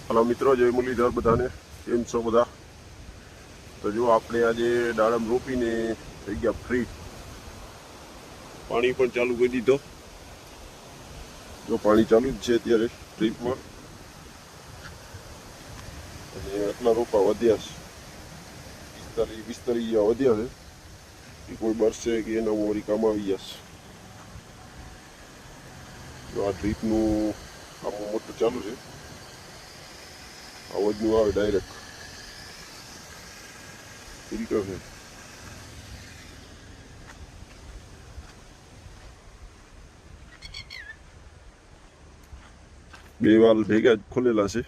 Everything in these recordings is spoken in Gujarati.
હલો મિત્રો, જય મુરલીધર બધાને. કેમ છો બધા? તો જો આપણે આજે દાડમ રોપીને થઈ ગયા ફ્રી. પાણી પણ ચાલુ કરી દીધો. જો પાણી ચાલુ જ છે અત્યારે ડ્રીપમાં. અને આટલા રોપા વધ્યા છે, 45 જેવા વધ્યા છે. એ કોઈ બરસે કે એના મોરી કામ આવી જશે. જો આ ડ્રીપનું કામ મોટું ચાલુ છે. અવાજનું આવે ડાયરેક્ટ ફિલ્ટર છે. બે વાલ ભેગા જ ખોલેલા છે.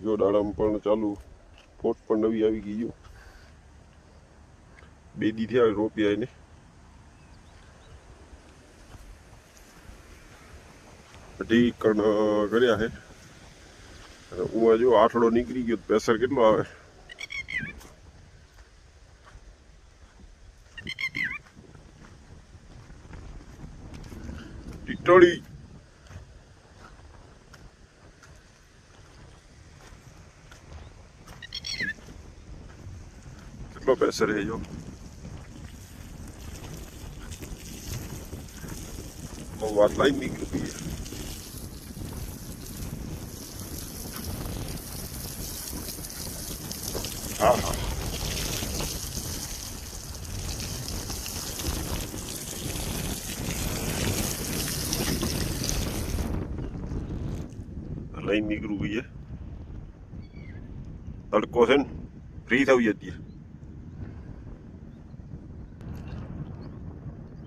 જો દાડમ પણ ચાલુ, ફોટ પણ નવી આવી ગઈ. જો 2 દી થયા રોપ્યા એને. અઢી કણ કર્યા છે. અને હું જો આઠડો નીકળી ગયો, પ્રેશર કેટલો આવે. ટીટોળી કેટલો પ્રેશર છે. જો વાત લાઈન નીકળી ગઈ. હા હા, લાઈન નીકળું ગઈ છે. તડકો છે ને, ફ્રી થવી હતી.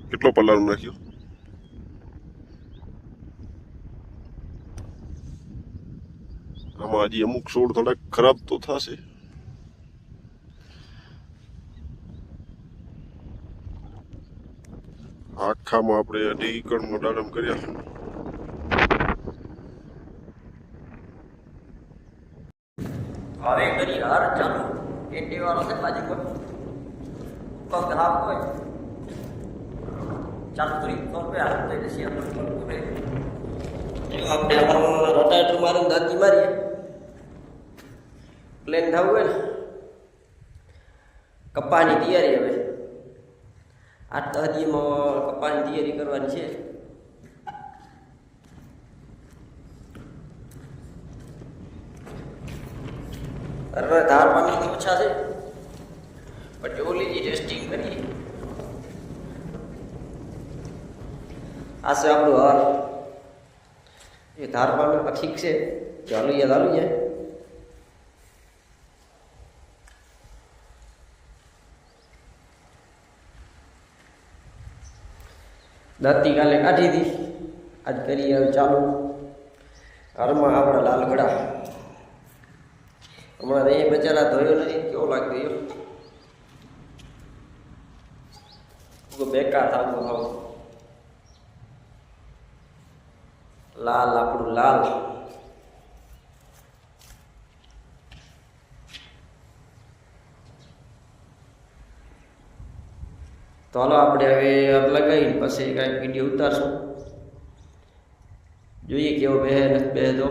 કેટલો પલાળું નાખ્યો. આમાં હજી અમુક છોડ થોડાક ખરાબ તો થશે. આખામાં આપણે 2.5 એકરનો દાડમ કર્યા છે. હવે કરી હાર ચાલુ કેટી વાળો છે બાજુ પર તો ગ્રાફ હોય ચાલુ કરી તો પે હાથ તો દેસી આપણે પૂરે આપણે રોટાટર મારું દાંતી મારીએ પ્લેન થવું હોય ને કપાની તૈયારી. હવે આ તો હજીમાં કપાની તૈયારી કરવાની છે. અરે ધાર પાણી તો ઓછા છે, પણ ઓલીજી ટેસ્ટિંગ કરીએ. આ છે આપણું હાર. એ ધાર પાણી ઠીક છે, ચાલુ જાય. દાંતી કાલે કાઢી હતી, આજ કરી હવે ચાલુ. હારમાં આપણા લાલ ઘડા હમણાં એ બચારા ધોયો નથી, કેવો લાગ્યો બેકાર થાવું થાવ. લાલ આપણું લાલ. તો હાલો આપણે હવે લગાવીને પછી કાંઈક વિડીયો ઉતારશું. જોઈએ કેવો બે નથી બે તો